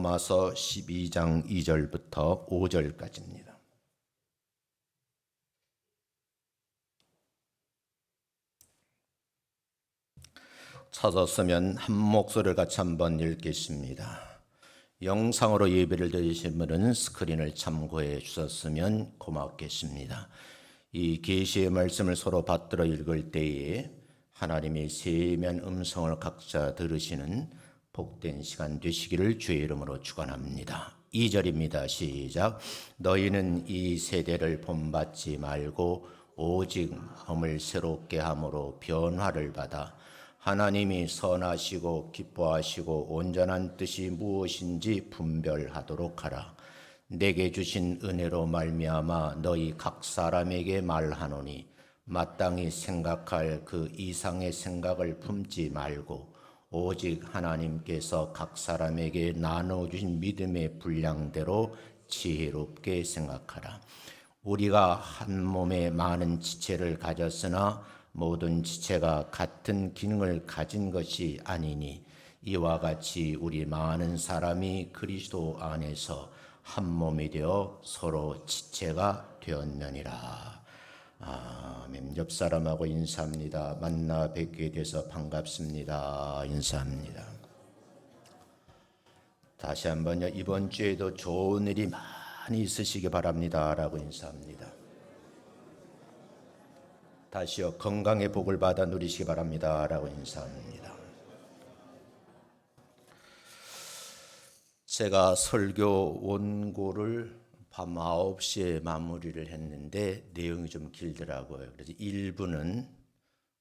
로마서 12장 2절부터 5절까지입니다. 찾았으면 한 목소리를 같이 한번 읽겠습니다. 영상으로 예배를 드리신 분은 스크린을 참고해 주셨으면 고맙겠습니다. 이 계시의 말씀을 서로 받들어 읽을 때에 하나님의 세미한 음성을 각자 들으시는 복된 시간 되시기를 주의 이름으로 축원합니다. 2절입니다. 시작. 너희는 이 세대를 본받지 말고 오직 마음을 새롭게 함으로 변화를 받아 하나님이 선하시고 기뻐하시고 온전한 뜻이 무엇인지 분별하도록 하라. 내게 주신 은혜로 말미암아 너희 각 사람에게 말하노니 마땅히 생각할 그 이상의 생각을 품지 말고 오직 하나님께서 각 사람에게 나눠주신 믿음의 분량대로 지혜롭게 생각하라. 우리가 한 몸에 많은 지체를 가졌으나 모든 지체가 같은 기능을 가진 것이 아니니 이와 같이 우리 많은 사람이 그리스도 안에서 한 몸이 되어 서로 지체가 되었느니라. 아멘. 옆 사람하고 인사합니다. 만나 뵙게 돼서 반갑습니다. 인사합니다. 다시 한번요. 이번 주에도 좋은 일이 많이 있으시기 바랍니다. 라고 인사합니다. 다시요. 건강의 복을 받아 누리시기 바랍니다. 라고 인사합니다. 제가 설교 원고를 밤 9시에 마무리를 했는데 내용이 좀 길더라고요. 그래서 일부는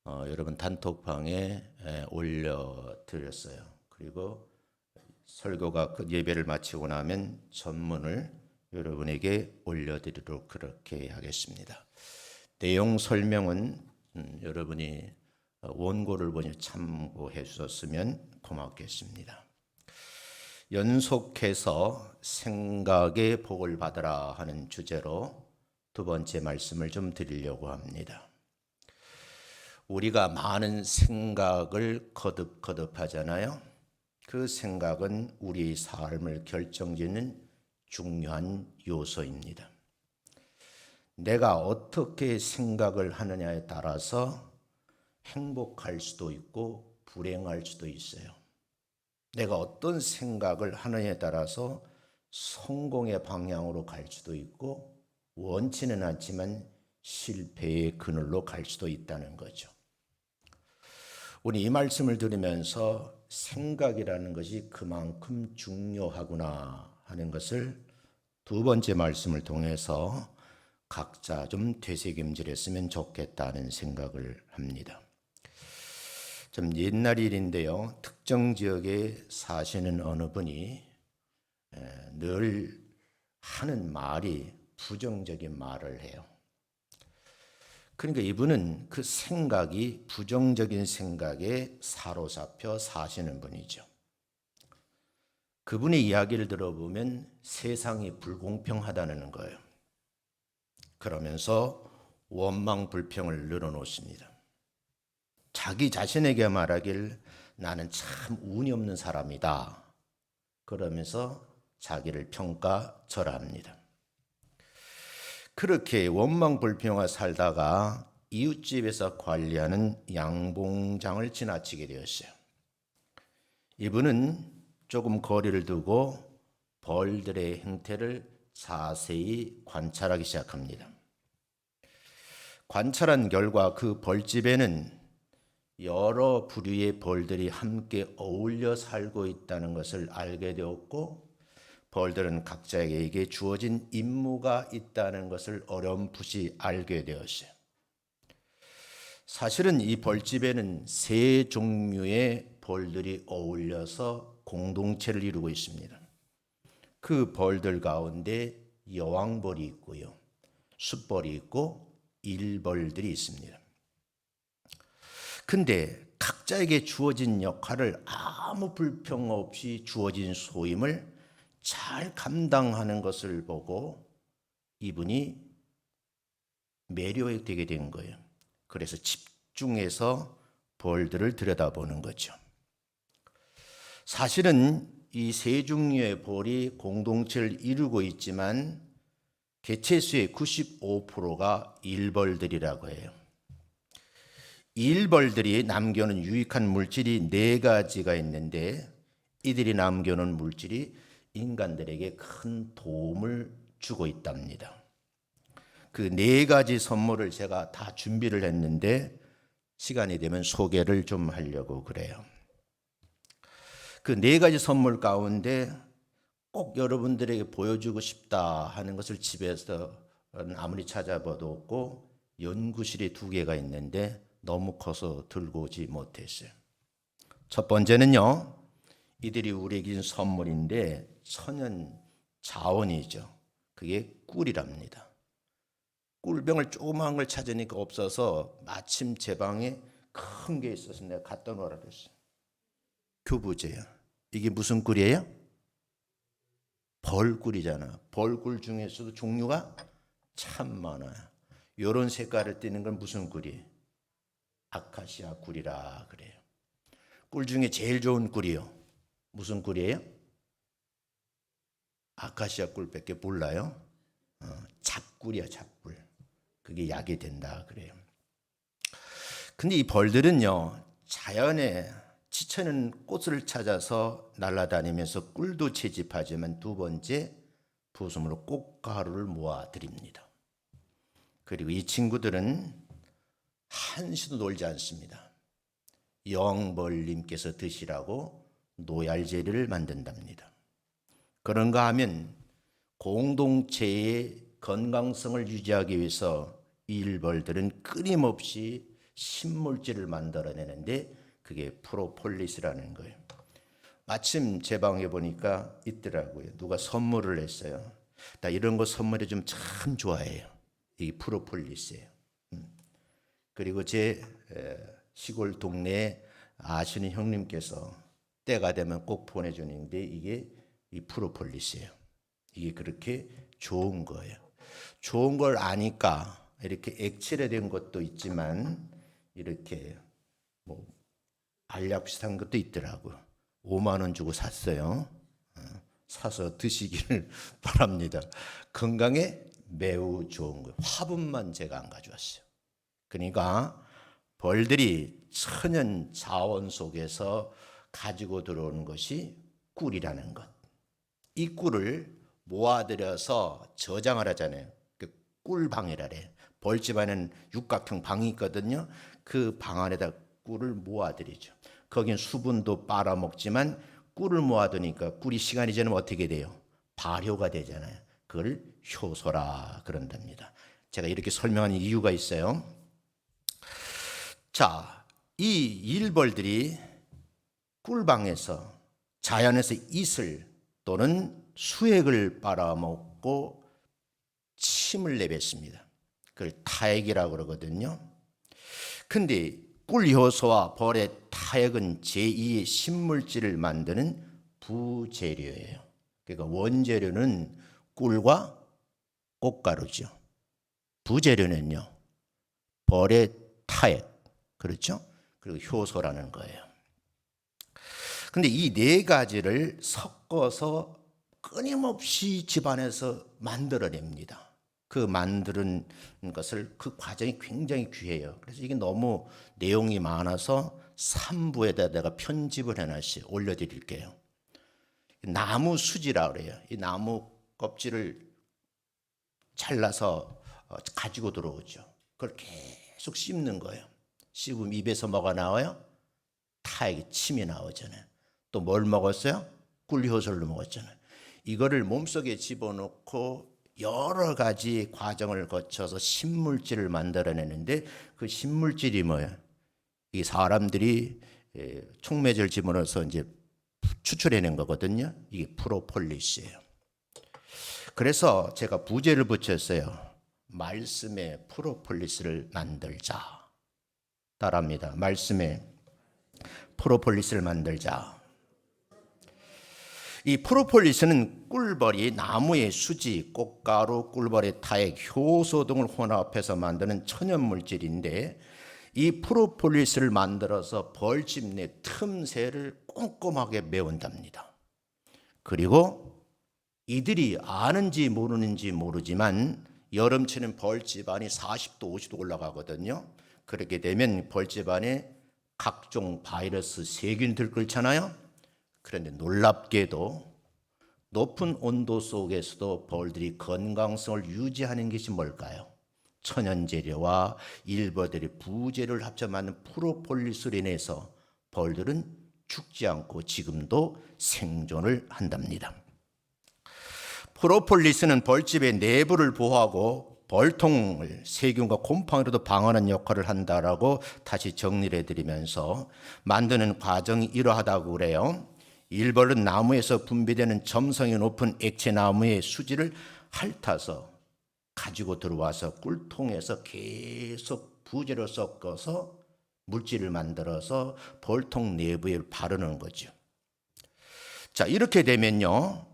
여러분 단톡방에 올려드렸어요. 그리고 설교가 예배를 마치고 나면 전문을 여러분에게 올려드리도록 그렇게 하겠습니다. 내용 설명은 여러분이 원고를 보니 참고해 주셨으면 고맙겠습니다. 연속해서 생각의 복을 받으라 하는 주제로 두 번째 말씀을 좀 드리려고 합니다. 우리가 많은 생각을 거듭 하잖아요. 그 생각은 우리의 삶을 결정짓는 중요한 요소입니다. 내가 어떻게 생각을 하느냐에 따라서 행복할 수도 있고 불행할 수도 있어요. 내가 어떤 생각을 하느냐에 따라서 성공의 방향으로 갈 수도 있고 원치는 않지만 실패의 그늘로 갈 수도 있다는 거죠. 우리 이 말씀을 들으면서 생각이라는 것이 그만큼 중요하구나 하는 것을 두 번째 말씀을 통해서 각자 좀 되새김질했으면 좋겠다는 생각을 합니다. 좀 옛날 일인데요. 특정 지역에 사시는 어느 분이 늘 하는 말이 부정적인 말을 해요. 그러니까 이분은 그 생각이 부정적인 생각에 사로잡혀 사시는 분이죠. 그분의 이야기를 들어보면 세상이 불공평하다는 거예요. 그러면서 원망 불평을 늘어놓습니다. 자기 자신에게 말하길 나는 참 운이 없는 사람이다. 그러면서 자기를 평가절하합니다. 그렇게 원망 불평하며 살다가 이웃집에서 관리하는 양봉장을 지나치게 되었어요. 이분은 조금 거리를 두고 벌들의 행태를 자세히 관찰하기 시작합니다. 관찰한 결과 그 벌집에는 여러 부류의 벌들이 함께 어울려 살고 있다는 것을 알게 되었고 벌들은 각자에게 주어진 임무가 있다는 것을 어렴풋이 알게 되었어요. 사실은 이 벌집에는 세 종류의 벌들이 어울려서 공동체를 이루고 있습니다. 그 벌들 가운데 여왕벌이 있고요. 숫벌이 있고 일벌들이 있습니다. 근데 각자에게 주어진 역할을 아무 불평 없이 주어진 소임을 잘 감당하는 것을 보고 이분이 매료되게 된 거예요. 그래서 집중해서 벌들을 들여다보는 거죠. 사실은 이 세 종류의 벌이 공동체를 이루고 있지만 개체수의 95%가 일벌들이라고 해요. 일벌들이 남겨놓은 유익한 물질이 네 가지가 있는데 이들이 남겨놓은 물질이 인간들에게 큰 도움을 주고 있답니다. 그 네 가지 선물을 제가 다 준비를 했는데 시간이 되면 소개를 좀 하려고 그래요. 그 네 가지 선물 가운데 꼭 여러분들에게 보여주고 싶다 하는 것을 집에서 아무리 찾아봐도 없고 연구실에 두 개가 있는데 너무 커서 들고 오지 못했어요. 첫 번째는요, 이들이 우리에게 준 선물인데 천연 자원이죠. 그게 꿀이랍니다. 꿀병을 조그마한 걸 찾으니까 없어서 마침 제 방에 큰 게 있어서 내가 갖다 놓으라 그랬어요. 교부제요. 이게 무슨 꿀이에요? 벌꿀이잖아. 벌꿀 중에서도 종류가 참 많아요. 이런 색깔을 띠는 건 무슨 꿀이에요? 아카시아 꿀이라 그래요. 꿀 중에 제일 좋은 꿀이요. 무슨 꿀이에요? 아카시아 꿀밖에 몰라요. 잡꿀이야, 잡꿀. 그게 약이 된다 그래요. 근데 이 벌들은요, 자연에 지쳐있는 꽃을 찾아서 날아다니면서 꿀도 채집하지만 두 번째 부수물로 꽃가루를 모아드립니다. 그리고 이 친구들은 한시도 놀지 않습니다. 영벌님께서 드시라고 노얄제리를 만든답니다. 그런가 하면 공동체의 건강성을 유지하기 위해서 이 일벌들은 끊임없이 신물질을 만들어내는데 그게 프로폴리스라는 거예요. 마침 제 방에 보니까 있더라고요. 누가 선물을 했어요. 나 이런 거 선물해 주면 참 좋아해요. 이 프로폴리스예요. 그리고 제 시골 동네에 아시는 형님께서 때가 되면 꼭 보내주는데 이게 이 프로폴리스예요. 이게 그렇게 좋은 거예요. 좋은 걸 아니까 이렇게 액체로 된 것도 있지만 이렇게 뭐 알약 비슷한 것도 있더라고요. 5만 원 주고 샀어요. 사서 드시기를 바랍니다. 건강에 매우 좋은 거예요. 화분만 제가 안 가져왔어요. 그러니까 벌들이 천연 자원 속에서 가지고 들어오는 것이 꿀이라는 것. 이 꿀을 모아들여서 저장을 하잖아요. 그 꿀방이라래. 벌집 안에는 육각형 방이 있거든요. 그 방 안에다 꿀을 모아들이죠. 거긴 수분도 빨아먹지만 꿀을 모아두니까 꿀이 시간이 지나면 어떻게 돼요? 발효가 되잖아요. 그걸 효소라 그런답니다. 제가 이렇게 설명하는 이유가 있어요. 자, 이 일벌들이 꿀방에서 자연에서 이슬 또는 수액을 빨아먹고 침을 내뱉습니다. 그걸 타액이라고 그러거든요. 근데 꿀효소와 벌의 타액은 제2의 신물질을 만드는 부재료예요. 그러니까 원재료는 꿀과 꽃가루죠. 부재료는요, 벌의 타액, 그렇죠? 그리고 효소라는 거예요. 근데 이 네 가지를 섞어서 끊임없이 집안에서 만들어냅니다. 그 만드는 것을 그 과정이 굉장히 귀해요. 그래서 이게 너무 내용이 많아서 3부에다 내가 편집을 해놨어요. 올려드릴게요. 나무 수지라 그래요. 이 나무 껍질을 잘라서 가지고 들어오죠. 그걸 계속 씹는 거예요. 씹으면 입에서 뭐가 나와요? 타액이 침이 나오잖아요. 또 뭘 먹었어요? 꿀효소를 먹었잖아요. 이거를 몸속에 집어넣고 여러 가지 과정을 거쳐서 신물질을 만들어내는데 그 신물질이 뭐예요? 이 사람들이 촉매제를 집어넣어서 이제 추출해낸 거거든요. 이게 프로폴리스예요. 그래서 제가 부제를 붙였어요. 말씀에 프로폴리스를 만들자. 따라합니다. 말씀에 프로폴리스를 만들자. 이 프로폴리스는 꿀벌이 나무의 수지, 꽃가루, 꿀벌의 타액, 효소 등을 혼합해서 만드는 천연물질인데 이 프로폴리스를 만들어서 벌집 내 틈새를 꼼꼼하게 메운답니다. 그리고 이들이 아는지 모르는지 모르지만 여름철엔 벌집안이 40도, 50도 올라가거든요. 그렇게 되면 벌집안에 각종 바이러스, 세균이 들끓잖아요. 그런데 놀랍게도 높은 온도 속에서도 벌들이 건강성을 유지하는 것이 뭘까요? 천연재료와 일벌들의 부재료를 합쳐 만든 프로폴리스로 인해서 벌들은 죽지 않고 지금도 생존을 한답니다. 프로폴리스는 벌집의 내부를 보호하고 벌통을 세균과 곰팡이로도 방어하는 역할을 한다라고 다시 정리를 해드리면서 만드는 과정이 이러하다고 그래요. 일벌은 나무에서 분비되는 점성이 높은 액체 나무의 수지를 핥아서 가지고 들어와서 꿀통에서 계속 부재료 섞어서 물질을 만들어서 벌통 내부에 바르는 거죠. 자, 이렇게 되면요,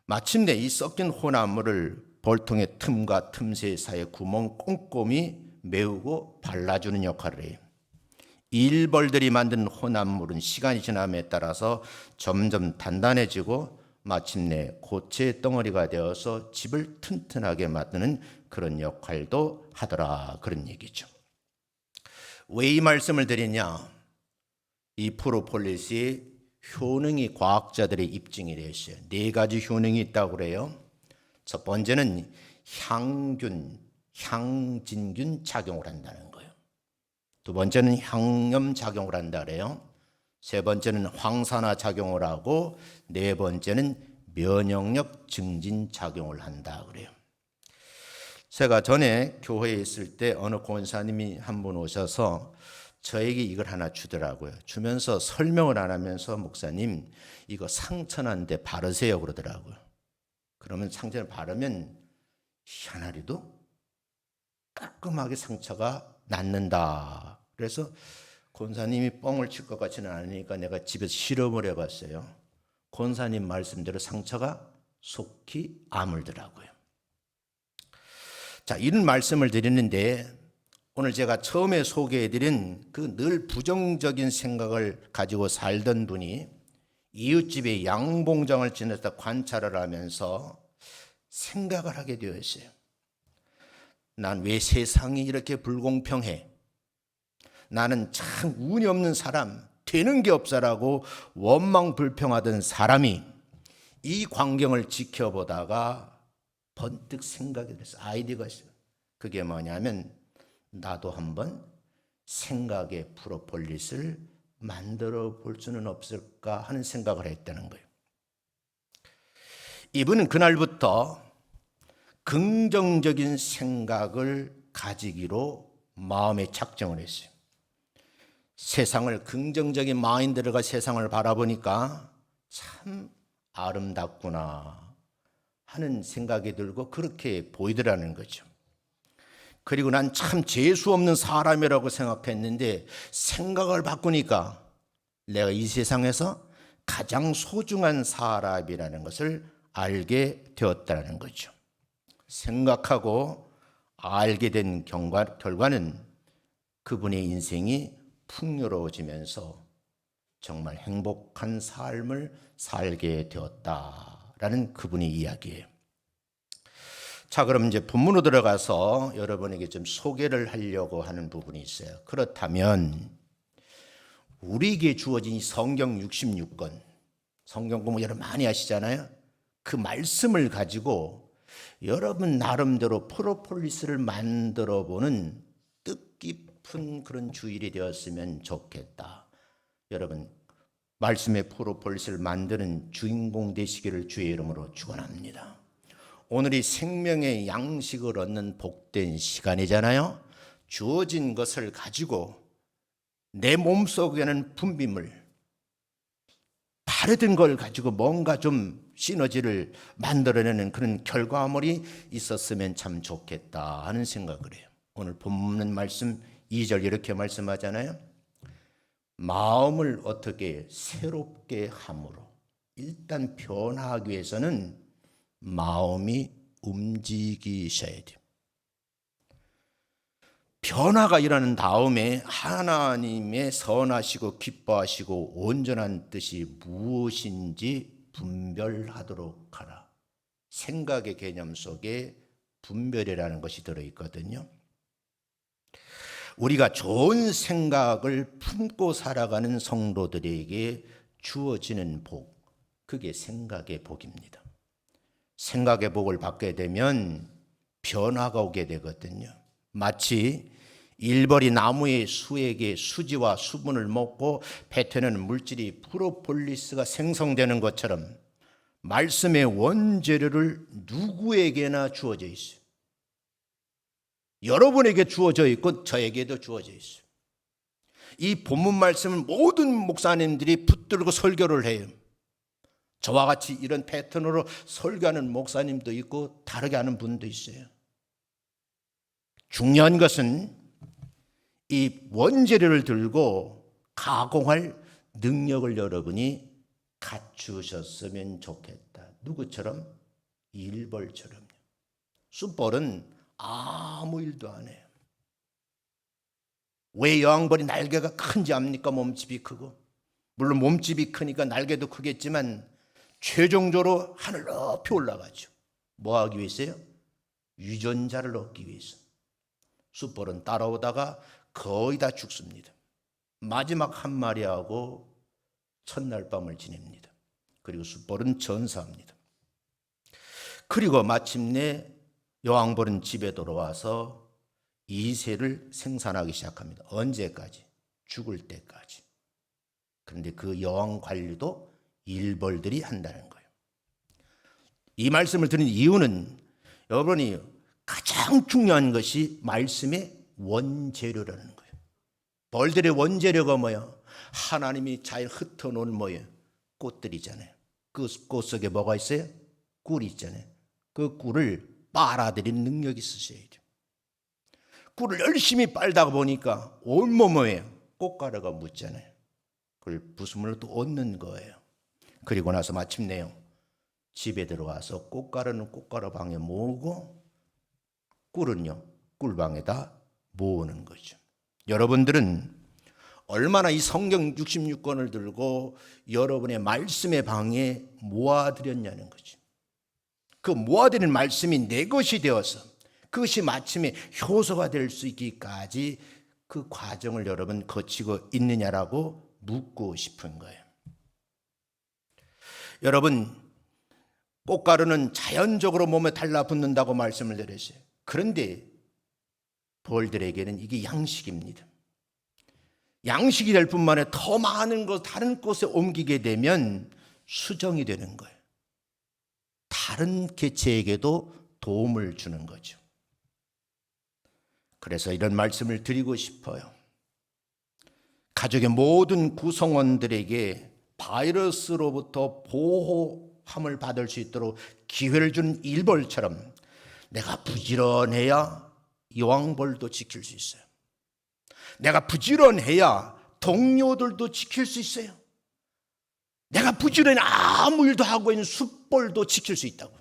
마침내 이 섞인 혼합물을 벌통의 틈과 틈새 사이에 구멍 꼼꼼히 메우고 발라주는 역할을 해요. 일벌들이 만든 혼합물은 시간이 지남에 따라서 점점 단단해지고 마침내 고체 덩어리가 되어서 집을 튼튼하게 만드는 그런 역할도 하더라, 그런 얘기죠. 왜 이 말씀을 드리냐? 이 프로폴리스의 효능이 과학자들의 입증이 됐어요. 4가지 효능이 있다고 그래요. 첫 번째는 향균, 향진균 작용을 한다는 거예요. 두 번째는 항염 작용을 한다 그래요. 세 번째는 황산화 작용을 하고 네 번째는 면역력 증진 작용을 한다 그래요. 제가 전에 교회에 있을 때 어느 권사님이 한 분 오셔서 저에게 이걸 하나 주더라고요. 주면서 설명을 안 하면서 목사님 이거 상처난데 바르세요 그러더라고요. 그러면 상처를 바르면 희한하리도 깔끔하게 상처가 낫는다. 그래서 권사님이 뻥을 칠 것 같지는 않으니까 내가 집에서 실험을 해봤어요. 권사님 말씀대로 상처가 속히 아물더라고요. 자, 이런 말씀을 드리는데 오늘 제가 처음에 소개해드린 그 늘 부정적인 생각을 가지고 살던 분이 이웃집에 양봉장을 지내다 관찰을 하면서 생각을 하게 되었어요. 난 왜 세상이 이렇게 불공평해? 나는 참 운이 없는 사람, 되는 게 없어라고 원망불평하던 사람이 이 광경을 지켜보다가 번뜩 생각이 됐어요. 아이디어가 있어요. 그게 뭐냐면 나도 한번 생각의 프로폴리스를 만들어 볼 수는 없을까 하는 생각을 했다는 거예요. 이분은 그날부터 긍정적인 생각을 가지기로 마음에 작정을 했어요. 세상을 긍정적인 마인드가 세상을 바라보니까 참 아름답구나 하는 생각이 들고 그렇게 보이더라는 거죠. 그리고 난 참 재수 없는 사람이라고 생각했는데 생각을 바꾸니까 내가 이 세상에서 가장 소중한 사람이라는 것을 알게 되었다는 거죠. 생각하고 알게 된 결과는 그분의 인생이 풍요로워지면서 정말 행복한 삶을 살게 되었다라는 그분의 이야기예요. 자, 그럼 이제 본문으로 들어가서 여러분에게 좀 소개를 하려고 하는 부분이 있어요. 그렇다면 우리에게 주어진 이 성경 66권, 성경 공부 여러분 많이 하시잖아요. 그 말씀을 가지고 여러분 나름대로 프로폴리스를 만들어 보는 뜻깊은 그런 주일이 되었으면 좋겠다. 여러분 말씀의 프로폴리스를 만드는 주인공 되시기를 주의 이름으로 축원합니다. 오늘이 생명의 양식을 얻는 복된 시간이잖아요. 주어진 것을 가지고 내 몸속에는 분비물, 바르던 걸 가지고 뭔가 좀 시너지를 만들어내는 그런 결과물이 있었으면 참 좋겠다 하는 생각을 해요. 오늘 본문 말씀 2절 이렇게 말씀하잖아요. 마음을 어떻게 새롭게 함으로 일단 변화하기 위해서는 마음이 움직이셔야 돼요. 변화가 일어난 다음에 하나님의 선하시고 기뻐하시고 온전한 뜻이 무엇인지 분별하도록 하라. 생각의 개념 속에 분별이라는 것이 들어있거든요. 우리가 좋은 생각을 품고 살아가는 성도들에게 주어지는 복, 그게 생각의 복입니다. 생각의 복을 받게 되면 변화가 오게 되거든요. 마치 일벌이 나무의 수에게 수지와 수분을 먹고 뱉어내는 물질이 프로폴리스가 생성되는 것처럼 말씀의 원재료를 누구에게나 주어져 있어요. 여러분에게 주어져 있고 저에게도 주어져 있어요. 이 본문 말씀을 모든 목사님들이 붙들고 설교를 해요. 저와 같이 이런 패턴으로 설교하는 목사님도 있고 다르게 하는 분도 있어요. 중요한 것은 이 원재료를 들고 가공할 능력을 여러분이 갖추셨으면 좋겠다. 누구처럼? 일벌처럼요. 숯벌은 아무 일도 안 해요. 왜 여왕벌이 날개가 큰지 압니까? 몸집이 크고. 물론 몸집이 크니까 날개도 크겠지만 최종적으로 하늘 높이 올라가죠. 뭐 하기 위해서요? 유전자를 얻기 위해서. 숯벌은 따라오다가 거의 다 죽습니다. 마지막 한 마리하고 첫날 밤을 지냅니다. 그리고 숯벌은 전사합니다. 그리고 마침내 여왕벌은 집에 돌아와서 이새를 생산하기 시작합니다. 언제까지? 죽을 때까지. 그런데 그 여왕 관리도 일벌들이 한다는 거예요. 이 말씀을 드린 이유는 여러분이 가장 중요한 것이 말씀의 원재료라는 거예요. 벌들의 원재료가 뭐야? 하나님이 잘 흩어놓은 뭐예요? 꽃들이잖아요. 그 꽃 속에 뭐가 있어요? 꿀이 있잖아요. 그 꿀을 빨아들이는 능력이 있으셔야 돼요. 꿀을 열심히 빨다가 보니까 온몸에 꽃가루가 묻잖아요. 그걸 부수면 또 얻는 거예요. 그리고 나서 마침내요, 집에 들어와서 꽃가루는 꽃가루 방에 모으고 꿀은요, 꿀방에다 모으는 거죠. 여러분들은 얼마나 이 성경 66권을 들고 여러분의 말씀의 방에 모아드렸냐는 거죠. 그 모아드린 말씀이 내 것이 되어서 그것이 마침에 효소가 될 수 있기까지 그 과정을 여러분 거치고 있느냐라고 묻고 싶은 거예요. 여러분, 꽃가루는 자연적으로 몸에 달라붙는다고 말씀을 드렸어요. 그런데 벌들에게는 이게 양식입니다. 양식이 될 뿐만 아니라 더 많은 것, 다른 곳에 옮기게 되면 수정이 되는 거예요. 다른 개체에게도 도움을 주는 거죠. 그래서 이런 말씀을 드리고 싶어요. 가족의 모든 구성원들에게 바이러스로부터 보호함을 받을 수 있도록 기회를 준 일벌처럼 내가 부지런해야 여왕벌도 지킬 수 있어요. 내가 부지런해야 동료들도 지킬 수 있어요. 내가 부지런히 아무 일도 하고 있는 숯벌도 지킬 수 있다고.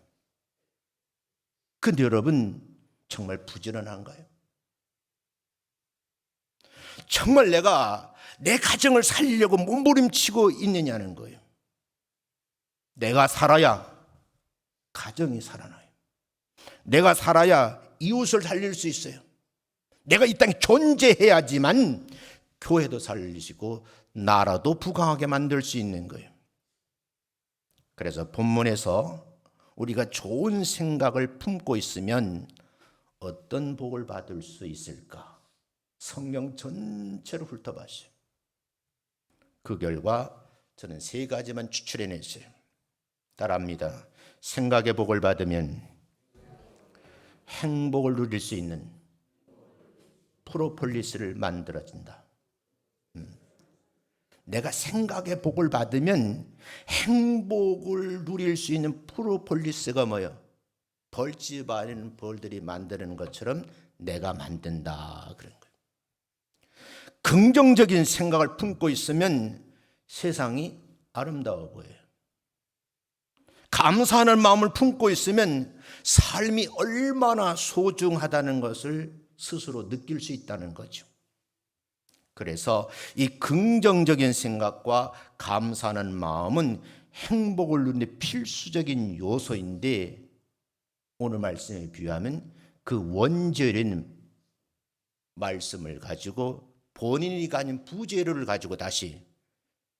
근데 여러분, 정말 부지런한가요? 정말 내가 내 가정을 살리려고 몸부림치고 있느냐는 거예요. 내가 살아야 가정이 살아나요. 내가 살아야 이웃을 살릴 수 있어요. 내가 이 땅에 존재해야지만 교회도 살리시고 나라도 부강하게 만들 수 있는 거예요. 그래서 본문에서 우리가 좋은 생각을 품고 있으면 어떤 복을 받을 수 있을까? 성경 전체를 훑어봤어요. 그 결과 저는 3가지만 추출해냈어요. 따라합니다. 생각의 복을 받으면 행복을 누릴 수 있는 프로폴리스를 만들어진다. 내가 생각의 복을 받으면 행복을 누릴 수 있는 프로폴리스가 뭐예요? 벌집 안에는 벌들이 만드는 것처럼 내가 만든다, 그런 거예요. 긍정적인 생각을 품고 있으면 세상이 아름다워 보여요. 감사하는 마음을 품고 있으면 삶이 얼마나 소중하다는 것을 스스로 느낄 수 있다는 거죠. 그래서 이 긍정적인 생각과 감사하는 마음은 행복을 누리는 필수적인 요소인데 오늘 말씀에 비유하면 그 원재료인 말씀을 가지고 본인이 가진 부재료를 가지고 다시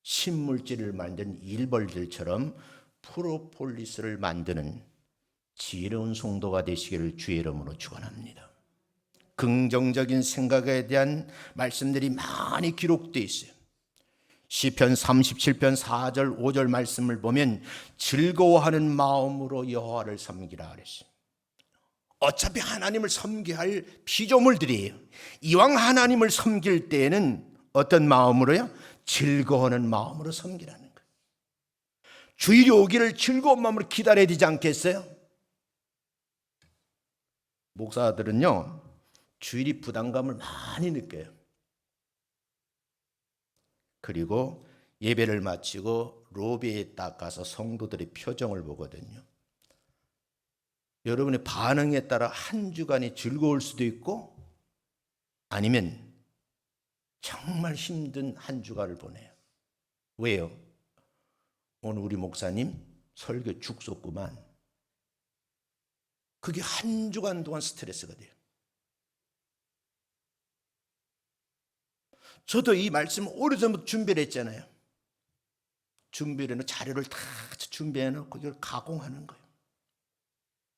신물질을 만든 일벌들처럼 프로폴리스를 만드는 지혜로운 성도가 되시기를 주의 이름으로 축원합니다. 긍정적인 생각에 대한 말씀들이 많이 기록되어 있어요. 시편 37편 4절 5절 말씀을 보면 즐거워하는 마음으로 여호와를 섬기라 그랬어요. 어차피 하나님을 섬겨야 할 피조물들이에요. 이왕 하나님을 섬길 때에는 어떤 마음으로요? 즐거워하는 마음으로 섬기라는 거예요. 주일이 오기를 즐거운 마음으로 기다려야 되지 않겠어요? 목사들은요, 주일이 부담감을 많이 느껴요. 그리고 예배를 마치고 로비에 딱 가서 성도들의 표정을 보거든요. 여러분의 반응에 따라 한 주간이 즐거울 수도 있고 아니면 정말 힘든 한 주간을 보내요. 왜요? 오늘 우리 목사님 설교 죽었구만. 그게 한 주간 동안 스트레스가 돼요. 저도 이 말씀을 오래전부터 준비를 했잖아요. 준비를 해놓고 자료를 다 준비해놓고 이걸 가공하는 거예요.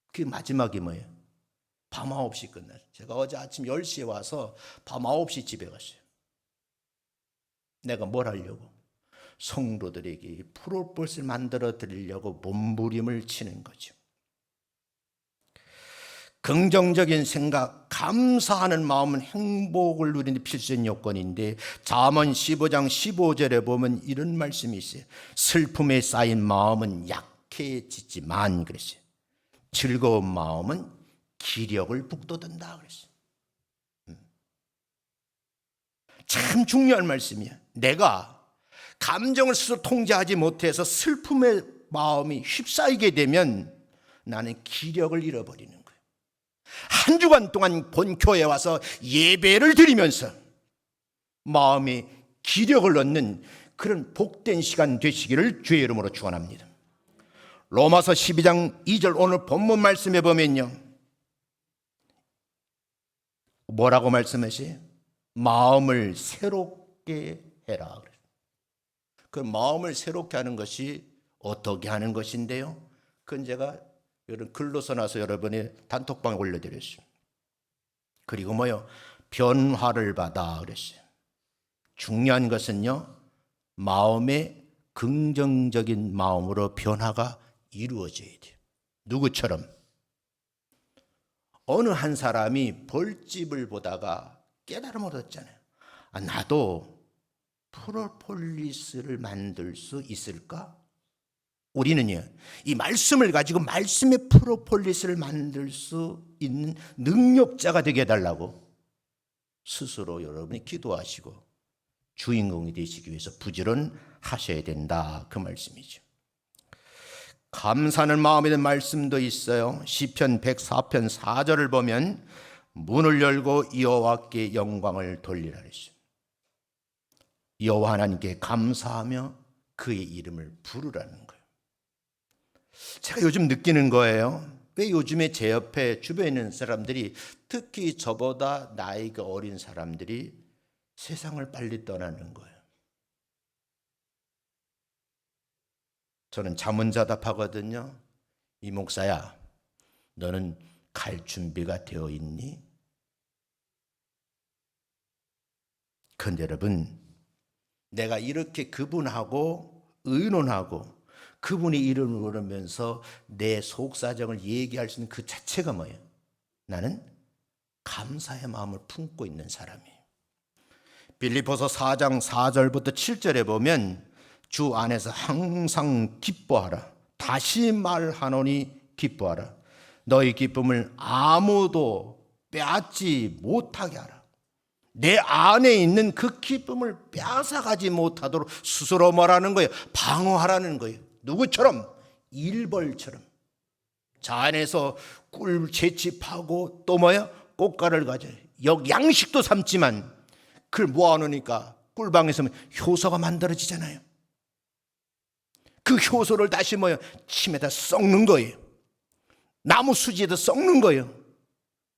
그게 마지막이 뭐예요? 밤 9시 끝나요. 제가 어제 아침 10시에 와서 밤 9시 집에 갔어요. 내가 뭘 하려고? 성도들에게 프로폴스를 만들어 드리려고 몸부림을 치는 거죠. 긍정적인 생각, 감사하는 마음은 행복을 누리는 필수적인 요건인데 잠언 15장 15절에 보면 이런 말씀이 있어요. 슬픔에 쌓인 마음은 약해지지만 그랬어요. 즐거운 마음은 기력을 북돋운다 그랬어요. 참 중요한 말씀이야. 내가 감정을 스스로 통제하지 못해서 슬픔의 마음이 휩싸이게 되면 나는 기력을 잃어버리는 거예요. 한 주간 동안 본교회에 와서 예배를 드리면서 마음의 기력을 얻는 그런 복된 시간 되시기를 주의 이름으로 축원합니다. 로마서 12장 2절 오늘 본문 말씀에 보면요, 뭐라고 말씀하세요? 마음을 새롭게 해라. 그 마음을 새롭게 하는 것이 어떻게 하는 것인데요? 그건 제가 글로 써놔서 여러분이 단톡방에 올려드렸어요. 그리고 뭐요? 변화를 받아 그랬어요. 중요한 것은요, 마음의 긍정적인 마음으로 변화가 이루어져야 돼요. 누구처럼? 어느 한 사람이 벌집을 보다가 깨달음을 얻었잖아요. 나도 프로폴리스를 만들 수 있을까? 우리는요, 이 말씀을 가지고 말씀의 프로폴리스를 만들 수 있는 능력자가 되게 해달라고 스스로 여러분이 기도하시고 주인공이 되시기 위해서 부지런하셔야 된다, 그 말씀이죠. 감사하는 마음에 대한 말씀도 있어요. 시편 104편 4절을 보면 문을 열고 여호와께 영광을 돌리라 그랬어요. 여호와 하나님께 감사하며 그의 이름을 부르라는 거예요. 제가 요즘 느끼는 거예요. 왜 요즘에 제 옆에 주변에 있는 사람들이, 특히 저보다 나이가 어린 사람들이 세상을 빨리 떠나는 거예요. 저는 자문자답하거든요. 이 목사야, 너는 갈 준비가 되어 있니? 그런데 여러분, 내가 이렇게 그분하고 의논하고 그분의 이름을 부르면서 내 속사정을 얘기할 수 있는 그 자체가 뭐예요? 나는 감사의 마음을 품고 있는 사람이에요. 빌립보서 4장 4절부터 7절에 보면 주 안에서 항상 기뻐하라. 다시 말하노니 기뻐하라. 너희 기쁨을 아무도 빼앗지 못하게 하라. 내 안에 있는 그 기쁨을 빼앗아가지 못하도록 스스로 뭐라는 거예요? 방어하라는 거예요. 누구처럼? 일벌처럼. 자 안에서 꿀 채집하고 또 뭐야? 꽃가루를 가져요. 양식도 삶지만 그걸 모아놓으니까 꿀방에서 효소가 만들어지잖아요. 그 효소를 다시 침에다 썩는 거예요. 나무 수지에다 썩는 거예요.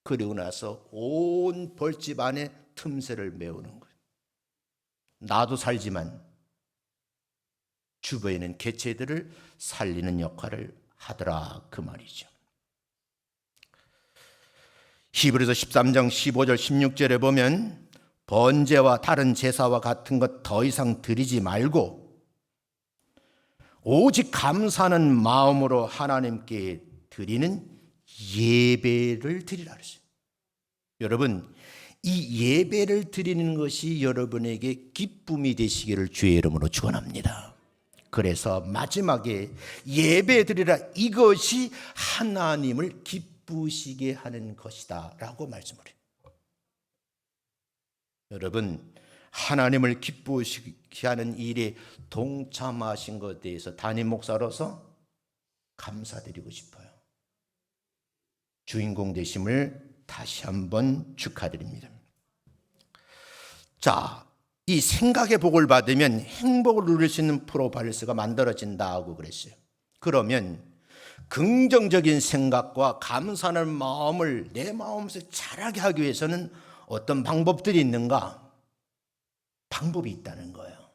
그리고 나서 온 벌집 안에 틈새를 메우는 거예요. 나도 살지만 주변에 있는 개체들을 살리는 역할을 하더라, 그 말이죠. 히브리서 13장 15절 16절에 보면 번제와 다른 제사와 같은 것 더 이상 드리지 말고 오직 감사하는 마음으로 하나님께 드리는 예배를 드리라 그랬어요. 여러분, 이 예배를 드리는 것이 여러분에게 기쁨이 되시기를 주의 이름으로 축원합니다. 그래서 마지막에 예배 드리라, 이것이 하나님을 기쁘시게 하는 것이다 라고 말씀을 해요. 여러분, 하나님을 기쁘시게 하는 일에 동참하신 것에 대해서 담임 목사로서 감사드리고 싶어요. 주인공 되심을 다시 한번 축하드립니다. 자, 이 생각의 복을 받으면 행복을 누릴 수 있는 프로바이러스가 만들어진다고 그랬어요. 그러면 긍정적인 생각과 감사하는 마음을 내 마음에서 자라게 하기 위해서는 어떤 방법들이 있는가? 방법이 있다는 거예요.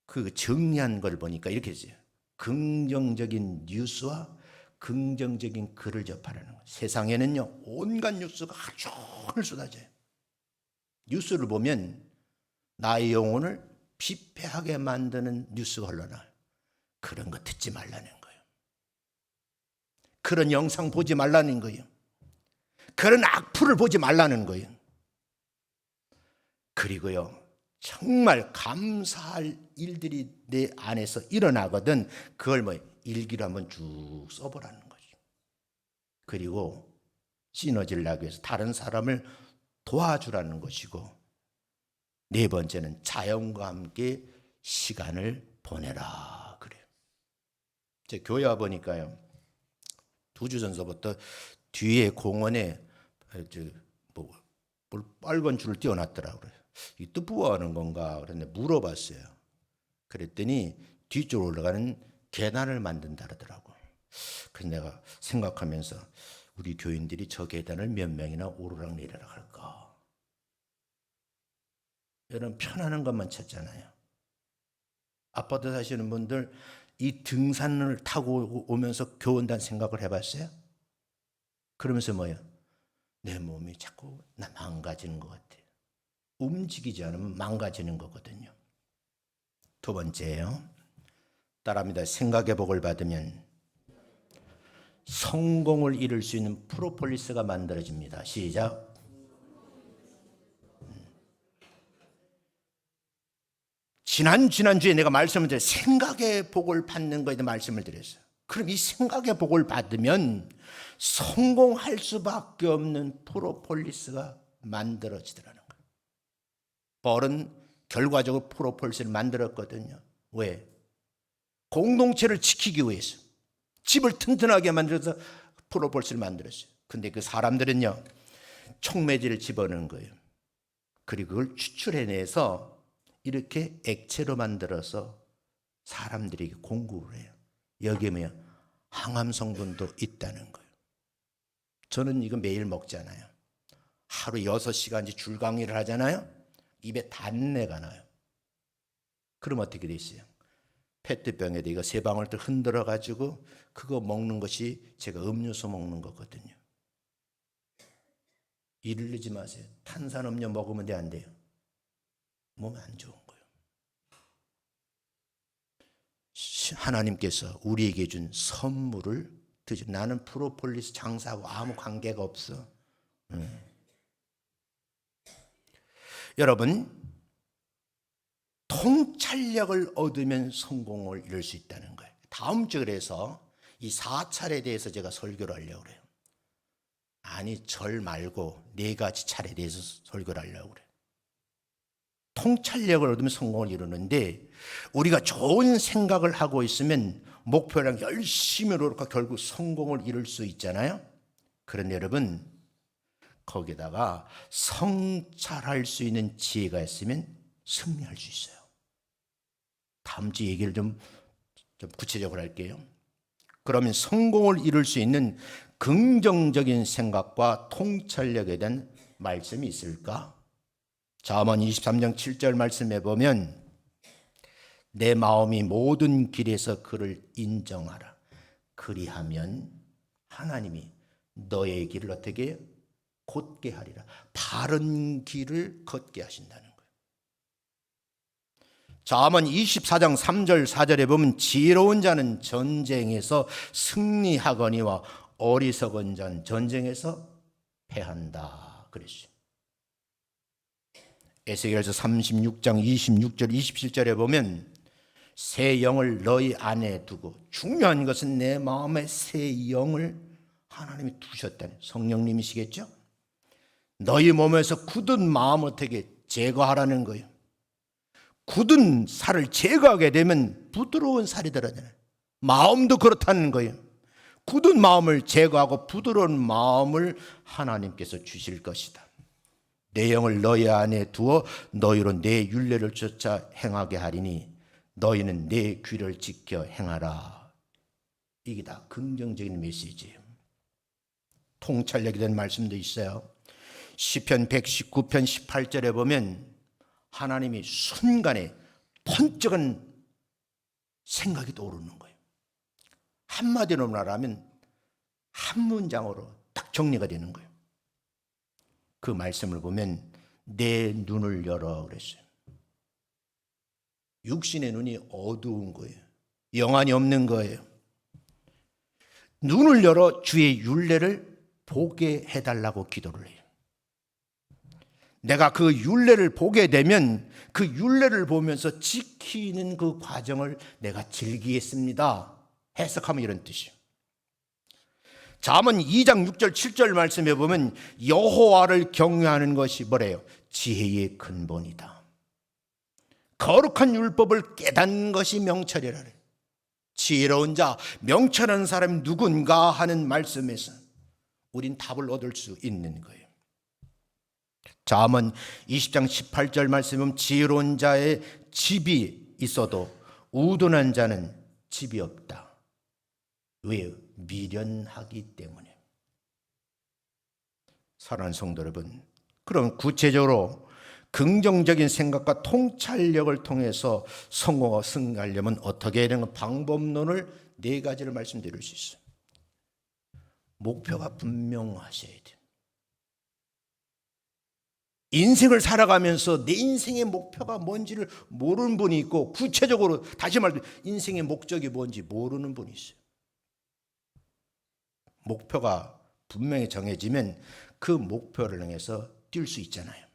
그 정리한 걸 보니까 이렇게 했어요. 긍정적인 뉴스와 긍정적인 글을 접하라는 거예요. 세상에는요, 온갖 뉴스가 하루 종일 쏟아져요. 뉴스를 보면 나의 영혼을 피폐하게 만드는 뉴스가 흘러나와요. 그런 거 듣지 말라는 거예요. 그런 영상 보지 말라는 거예요. 그런 악플을 보지 말라는 거예요. 그리고요, 정말 감사할 일들이 내 안에서 일어나거든 그걸 일기로 한번 쭉 써보라는 거죠. 그리고 시너지를 하기 위해서 다른 사람을 도와주라는 것이고, 네 번째는 자연과 함께 시간을 보내라 그래요. 제 교회 와 보니까요, 2주 전서부터 뒤에 공원에 빨간 줄을 띄워놨더라고요. 이 또 뭐 하는 건가 그랬는데 물어봤어요. 그랬더니 뒤쪽으로 올라가는 계단을 만든다 그러더라고. 그래서 내가 생각하면서 우리 교인들이 저 계단을 몇 명이나 오르락내리락 할까? 여러분, 편안한 것만 찾잖아요. 아파트 사시는 분들 이 등산을 타고 오면서 교원단 생각을 해봤어요? 그러면서 내 몸이 자꾸 망가지는 것 같아요. 움직이지 않으면 망가지는 거거든요. 두 번째예요. 따라합니다. 생각의 복을 받으면 성공을 이룰 수 있는 프로폴리스가 만들어집니다. 시작. 지난주에 내가 말씀을 드렸어요. 생각의 복을 받는 거에 대해 말씀을 드렸어요. 그럼 이 생각의 복을 받으면 성공할 수밖에 없는 프로폴리스가 만들어지더라는 거예요. 벌은 결과적으로 프로폴리스를 만들었거든요. 왜? 공동체를 지키기 위해서. 집을 튼튼하게 만들어서 프로폴리스를 만들었어요. 근데 그 사람들은요, 촉매질을 집어넣은 거예요. 그리고 그걸 추출해내서 이렇게 액체로 만들어서 사람들에게 공급을 해요. 여기에 항암 성분도 있다는 거예요. 저는 이거 매일 먹잖아요. 하루 6시간씩 줄 강의를 하잖아요. 입에 단내가 나요. 그럼 어떻게 돼 있어요? 페트병에다 이거 3방울 또 흔들어 가지고 그거 먹는 것이 제가 음료수 먹는 거거든요. 이르지 마세요. 탄산음료 먹으면 안 돼요. 몸에 안 좋은 거예요. 하나님께서 우리에게 준 선물을 드죠. 나는 프로폴리스 장사하고 아무 관계가 없어. 여러분, 통찰력을 얻으면 성공을 이룰 수 있다는 거예요. 다음 주에 그래서 이 4차례에 대해서 제가 설교를 하려고 그래요. 아니, 절 말고 4가지 차례에 대해서 설교를 하려고 그래요. 통찰력을 얻으면 성공을 이루는데, 우리가 좋은 생각을 하고 있으면 목표랑 열심히 노력하고 결국 성공을 이룰 수 있잖아요. 그런데 여러분, 거기다가 성찰할 수 있는 지혜가 있으면 승리할 수 있어요. 다음 주 얘기를 좀 구체적으로 할게요. 그러면 성공을 이룰 수 있는 긍정적인 생각과 통찰력에 대한 말씀이 있을까? 잠언 23장 7절 말씀에 보면 내 마음이 모든 길에서 그를 인정하라. 그리하면 하나님이 너의 길을 어떻게 곧게 하리라. 바른 길을 걷게 하신다는 거예요. 잠언 24장 3절 4절에 보면 지혜로운 자는 전쟁에서 승리하거니와 어리석은 자는 전쟁에서 패한다 그랬어요. 에스겔서 36장 26절 27절에 보면 새 영을 너희 안에 두고, 중요한 것은 내 마음에 새 영을 하나님이 두셨다는, 성령님이시겠죠? 너희 몸에서 굳은 마음을 어떻게 제거하라는 거예요. 굳은 살을 제거하게 되면 부드러운 살이 들어잖아요. 마음도 그렇다는 거예요. 굳은 마음을 제거하고 부드러운 마음을 하나님께서 주실 것이다. 내 영을 너희 안에 두어 너희로 내 율례를 쫓아 행하게 하리니 너희는 내 귀를 지켜 행하라. 이게 다 긍정적인 메시지예요. 통찰력에 대한 말씀도 있어요. 시편 119편 18절에 보면 하나님이 순간에 번쩍한 생각이 떠오르는 거예요. 한마디로 말하면 한 문장으로 딱 정리가 되는 거예요. 그 말씀을 보면 내 눈을 열어 그랬어요. 육신의 눈이 어두운 거예요. 영안이 없는 거예요. 눈을 열어 주의 율례를 보게 해달라고 기도를 해요. 내가 그 율례를 보게 되면 그 율례를 보면서 지키는 그 과정을 내가 즐기겠습니다. 해석하면 이런 뜻이에요. 잠언 2장 6절 7절 말씀에 보면 여호와를 경외하는 것이 뭐래요? 지혜의 근본이다. 거룩한 율법을 깨닫는 것이 명철이라. 지혜로운 자, 명철한 사람이 누군가 하는 말씀에서 우린 답을 얻을 수 있는 거예요. 잠언 20장 18절 말씀에 보면 지혜로운 자의 집이 있어도 우둔한 자는 집이 없다. 왜요? 미련하기 때문에. 사랑하는 성도 여러분, 그럼 구체적으로 긍정적인 생각과 통찰력을 통해서 성공하고 승리하려면 어떻게 해야 되는 방법론을 4가지를 말씀드릴 수 있어요. 목표가 분명하셔야 돼요. 인생을 살아가면서 내 인생의 목표가 뭔지를 모르는 분이 있고, 구체적으로 다시 말해 인생의 목적이 뭔지 모르는 분이 있어요. 목표가 분명히 정해지면 그 목표를 향해서 뛸 수 있잖아요.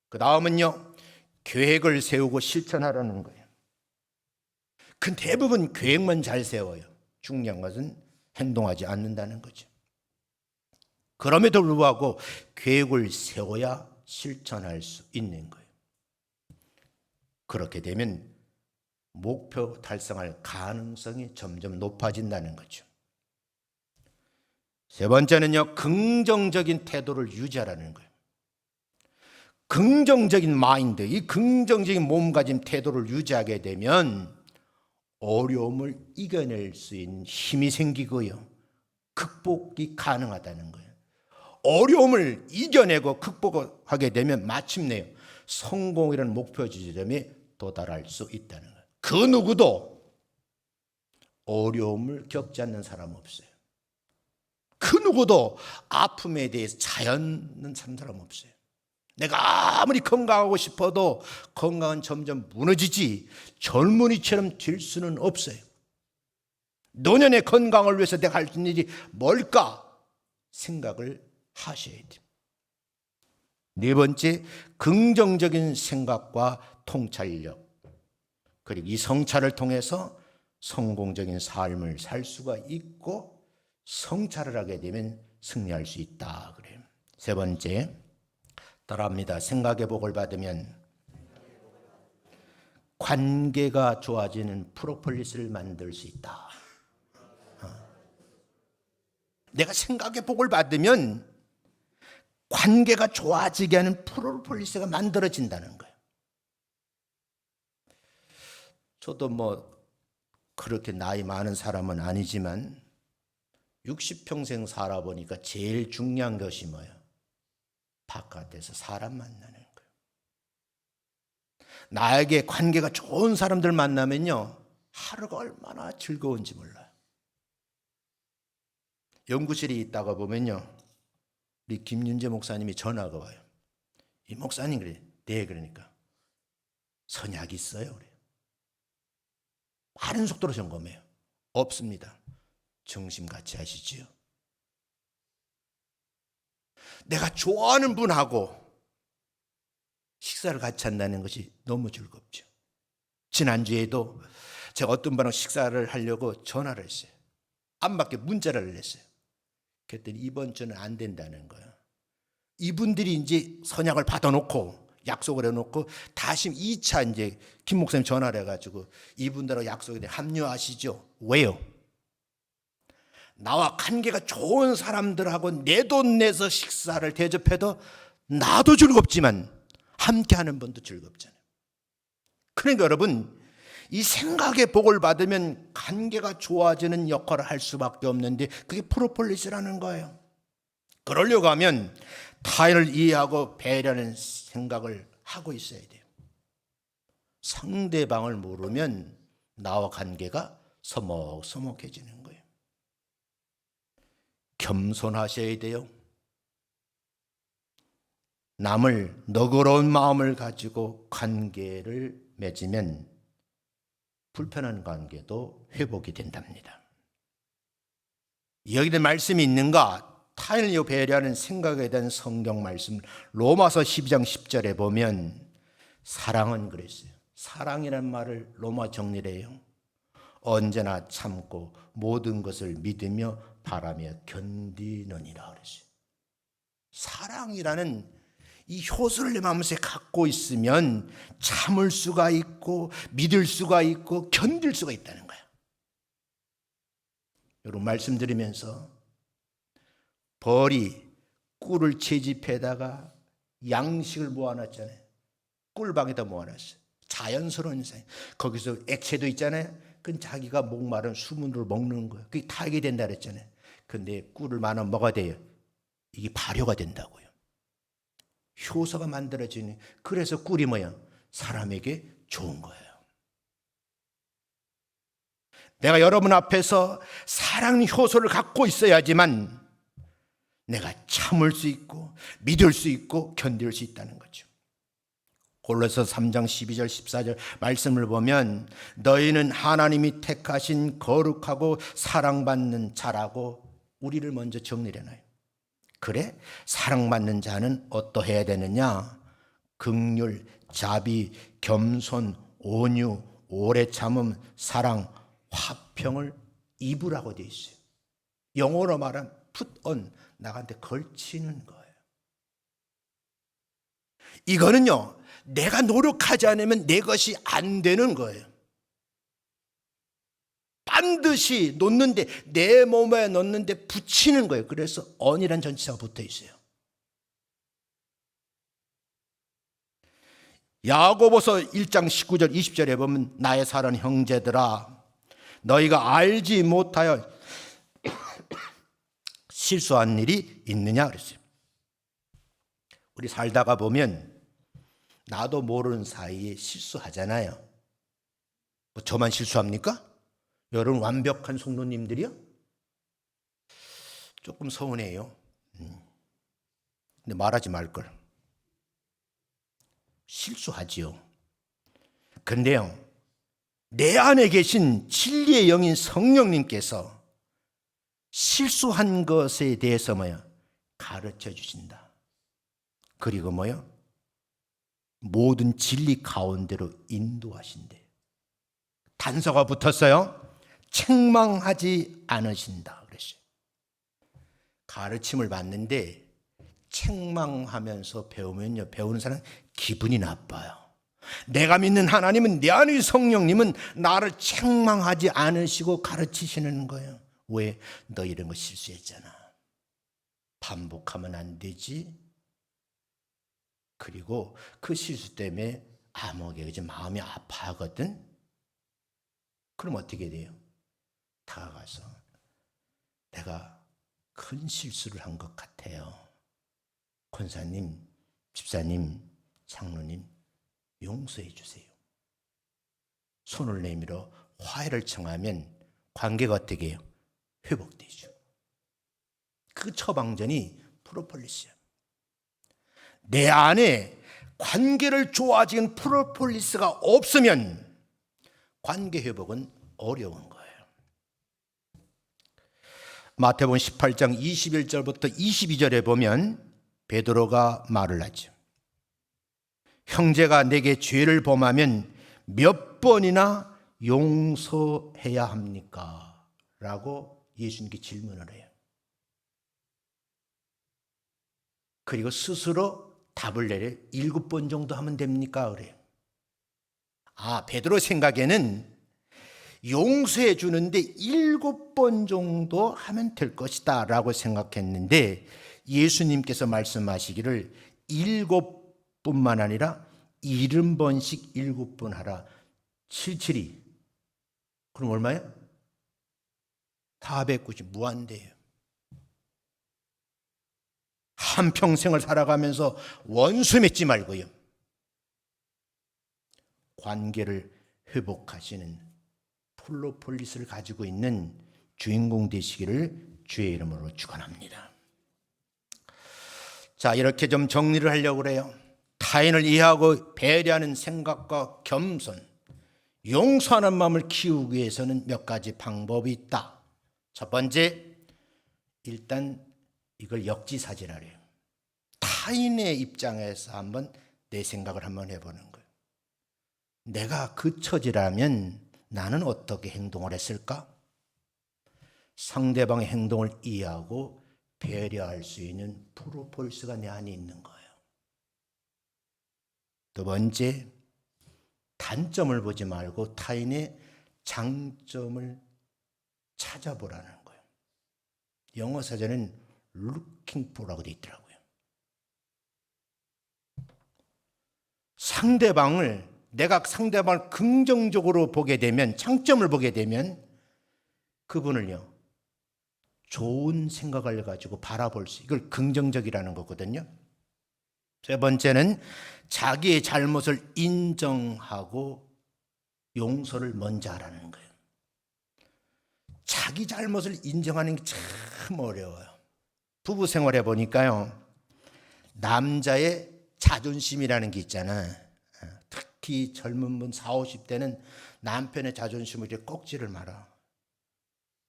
그 다음은요, 계획을 세우고 실천하라는 거예요. 그 대부분 계획만 잘 세워요. 중요한 것은 행동하지 않는다는 거죠. 그럼에도 불구하고 계획을 세워야 실천할 수 있는 거예요. 그렇게 되면 목표 달성할 가능성이 점점 높아진다는 거죠. 세 번째는요, 긍정적인 태도를 유지하라는 거예요. 긍정적인 마인드, 이 긍정적인 몸가짐 태도를 유지하게 되면 어려움을 이겨낼 수 있는 힘이 생기고요, 극복이 가능하다는 거예요. 어려움을 이겨내고 극복하게 되면 마침내 성공이라는 목표 지점에 도달할 수 있다는 거예요. 그 누구도 어려움을 겪지 않는 사람 없어요. 그 누구도 아픔에 대해서 자연은 산 사람 없어요. 내가 아무리 건강하고 싶어도 건강은 점점 무너지지 젊은이처럼 될 수는 없어요. 노년의 건강을 위해서 내가 할 수 있는 일이 뭘까 생각을 하셔야 돼요. 4번째, 긍정적인 생각과 통찰력, 그리고 이 성찰을 통해서 성공적인 삶을 살 수가 있고 성찰을 하게 되면 승리할 수 있다 그래요. 3번째, 따라합니다. 생각의 복을 받으면 관계가 좋아지는 프로폴리스를 만들 수 있다. 내가 생각의 복을 받으면 관계가 좋아지게 하는 프로폴리스가 만들어진다는 거예요. 저도 그렇게 나이 많은 사람은 아니지만 60평생 살아보니까 제일 중요한 것이 뭐예요? 바깥에서 사람 만나는 거예요. 나에게 관계가 좋은 사람들 만나면요, 하루가 얼마나 즐거운지 몰라요. 연구실에 있다가 보면요, 우리 김윤재 목사님이 전화가 와요. 이 목사님 그래. 네, 그러니까 선약 있어요? 그래요. 빠른 속도로 점검해요. 없습니다. 정심 같이 하시지요. 내가 좋아하는 분하고 식사를 같이 한다는 것이 너무 즐겁죠. 지난주에도 제가 어떤 분하고 식사를 하려고 전화를 했어요. 안 받게 문자를 했어요. 그랬더니 이번 주는 안 된다는 거예요. 이분들이 이제 선약을 받아놓고 약속을 해놓고 다시 2차 이제 김 목사님 전화를 해가지고 이분들하고 약속에 합류하시죠. 왜요? 나와 관계가 좋은 사람들하고 내 돈 내서 식사를 대접해도 나도 즐겁지만 함께하는 분도 즐겁잖아요. 그러니까 여러분, 이 생각의 복을 받으면 관계가 좋아지는 역할을 할 수밖에 없는데 그게 프로폴리스라는 거예요. 그러려고 하면 타인을 이해하고 배려하는 생각을 하고 있어야 돼요. 상대방을 모르면 나와 관계가 서먹서먹해지는 거예요. 겸손하셔야 돼요. 남을 너그러운 마음을 가지고 관계를 맺으면 불편한 관계도 회복이 된답니다. 여기에 말씀이 있는가? 타인을 배려하는 생각에 대한 성경 말씀 로마서 12장 10절에 보면 사랑은 그랬어요. 사랑이라는 말을 로마 정리를 해요. 언제나 참고 모든 것을 믿으며 바라며 견디느니라 그랬어요. 사랑이라는 이 효소를 내 마음속에 갖고 있으면 참을 수가 있고 믿을 수가 있고 견딜 수가 있다는 거예요. 여러분 말씀드리면서 벌이 꿀을 채집해다가 양식을 모아놨잖아요. 꿀방에다 모아놨어요. 자연스러운 인생. 거기서 액체도 있잖아요. 그건 자기가 목마른 수분을 먹는 거예요. 그게 타게 된다 그랬잖아요. 근데 꿀을 많이 먹어야 돼요. 이게 발효가 된다고요. 효소가 만들어지는. 그래서 꿀이 뭐야? 사람에게 좋은 거예요. 내가 여러분 앞에서 사랑 효소를 갖고 있어야지만 내가 참을 수 있고 믿을 수 있고 견딜 수 있다는 거죠. 골로새 3장 12절 14절 말씀을 보면 너희는 하나님이 택하신 거룩하고 사랑받는 자라고 우리를 먼저 정리를 해놔요. 그래? 사랑받는 자는 어떠해야 되느냐? 긍휼, 자비, 겸손, 온유, 오래 참음, 사랑, 화평을 입으라고 되어 있어요. 영어로 말하면 put on, 나한테 걸치는 거예요. 이거는요, 내가 노력하지 않으면 내 것이 안 되는 거예요. 반드시 놓는데, 내 몸에 놓는데 붙이는 거예요. 그래서 on이란 전치사가 붙어 있어요. 야고보서 1장 19절 20절에 보면 나의 사랑하는 형제들아 너희가 알지 못하여 실수한 일이 있느냐 그랬어요. 우리 살다가 보면 나도 모르는 사이에 실수하잖아요. 뭐 저만 실수합니까? 여러분 완벽한 성도님들이요? 조금 서운해요. 근데 말하지 말걸. 실수하지요. 근데요, 내 안에 계신 진리의 영인 성령님께서 실수한 것에 대해서 가르쳐 주신다. 그리고 모든 진리 가운데로 인도하신대. 단서가 붙었어요. 책망하지 않으신다 그랬어요. 가르침을 받는데 책망하면서 배우면요, 배우는 사람은 기분이 나빠요. 내가 믿는 하나님은, 내 안의 성령님은 나를 책망하지 않으시고 가르치시는 거예요. 왜? 너 이런 거 실수했잖아. 반복하면 안 되지. 그리고 그 실수 때문에 암흑에 마음이 아파하거든. 그럼 어떻게 돼요? 다가가서 내가 큰 실수를 한 것 같아요. 권사님, 집사님, 장로님 용서해 주세요. 손을 내밀어 화해를 청하면 관계가 어떻게 해요? 회복되죠. 그 처방전이 프로폴리스예요. 내 안에 관계를 좋아지는 프로폴리스가 없으면 관계 회복은 어려운 거예요. 마태복음 18장 21절부터 22절에 보면 베드로가 말을 하죠. 형제가 내게 죄를 범하면 몇 번이나 용서해야 합니까? 라고 예수님께 질문을 해요. 그리고 스스로 답을 내려 7번 정도 하면 됩니까? 그래요. 베드로 생각에는 용서해 주는데 7번 정도 하면 될 것이다 라고 생각했는데 예수님께서 말씀하시기를 7뿐만 아니라 70번씩 7번 하라. 77이 그럼 얼마예요? 490 무한대예요. 한평생을 살아가면서 원수 맺지 말고요. 관계를 회복하시는 프로폴리스를 가지고 있는 주인공 되시기를 주의 이름으로 축원합니다. 자, 이렇게 좀 정리를 하려고 그래요. 타인을 이해하고 배려하는 생각과 겸손, 용서하는 마음을 키우기 위해서는 몇 가지 방법이 있다. 첫 번째, 일단 이걸 역지사지라 해요. 타인의 입장에서 한번 내 생각을 한번 해보는 거예요. 내가 그 처지라면 나는 어떻게 행동을 했을까? 상대방의 행동을 이해하고 배려할 수 있는 프로폴리스가 내 안에 있는 거예요. 두 번째, 단점을 보지 말고 타인의 장점을 찾아보라는 거예요. 영어 사전에는 looking for라고 되어 있더라고요. 내가 상대방을 긍정적으로 보게 되면, 장점을 보게 되면 그분을요, 좋은 생각을 가지고 바라볼 수, 이걸 긍정적이라는 거거든요. 세 번째는 자기의 잘못을 인정하고 용서를 먼저 하라는 거예요. 자기 잘못을 인정하는 게 참 어려워요. 부부 생활해 보니까요, 남자의 자존심이라는 게 있잖아. 특히 젊은 분 40, 50대는 남편의 자존심을 이렇게 꺾지를 마라.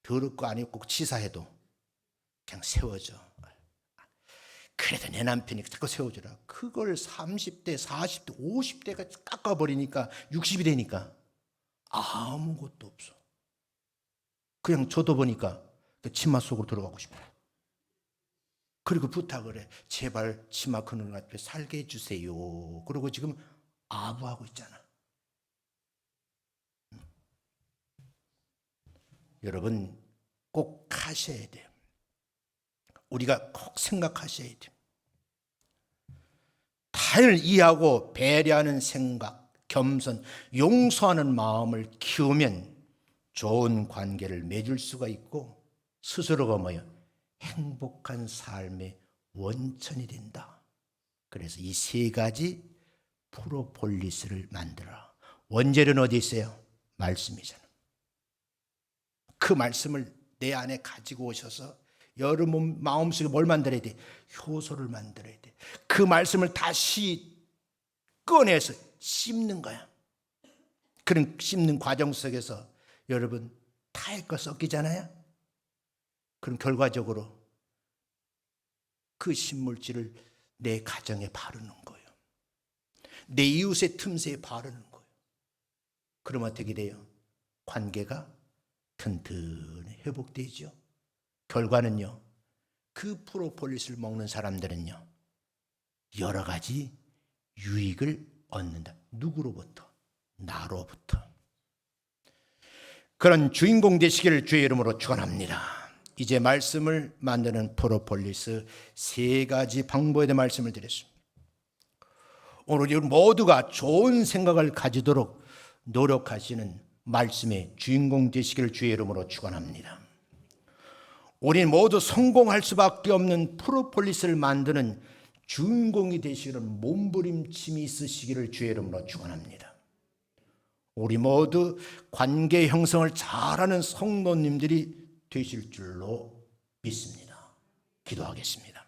더럽고 안 입고 치사해도 그냥 세워줘. 그래도 내 남편이 자꾸 세워주라. 그걸 30대, 40대, 50대가 깎아버리니까 60이 되니까 아무것도 없어. 그냥 저도 보니까 치마 속으로 들어가고 싶어요. 그리고 부탁을 해. 제발 치마 그늘 앞에 살게 해주세요. 그리고 지금 아부하고 있잖아. 여러분 꼭 하셔야 돼요. 우리가 꼭 생각하셔야 돼요. 타인을 이해하고 배려하는 생각, 겸손, 용서하는 마음을 키우면 좋은 관계를 맺을 수가 있고 스스로가 뭐예요? 행복한 삶의 원천이 된다. 그래서 이 세 가지 프로폴리스를 만들어라. 원재료는 어디 있어요? 말씀이잖아. 그 말씀을 내 안에 가지고 오셔서 여러분 마음속에 뭘 만들어야 돼? 효소를 만들어야 돼. 그 말씀을 다시 꺼내서 씹는 거야. 그런 씹는 과정 속에서 여러분 타액과 섞이잖아요. 그럼 결과적으로 그 신물질을 내 가정에 바르는 거예요. 내 이웃의 틈새에 바르는 거예요. 그럼 어떻게 돼요? 관계가 튼튼히 회복되죠. 결과는요, 그 프로폴리스를 먹는 사람들은요, 여러 가지 유익을 얻는다. 누구로부터? 나로부터. 그런 주인공 되시기를 주의 이름으로 축원합니다. 이제 말씀을 만드는 프로폴리스 세 가지 방법에 대해 말씀을 드렸습니다. 오늘 우리 모두가 좋은 생각을 가지도록 노력하시는 말씀의 주인공 되시기를 주의 이름으로 축원합니다. 우리 모두 성공할 수밖에 없는 프로폴리스를 만드는 주인공이 되시기를 몸부림침이 있으시기를 주의 이름으로 축원합니다. 우리 모두 관계 형성을 잘하는 성도님들이 되실 줄로 믿습니다. 기도하겠습니다.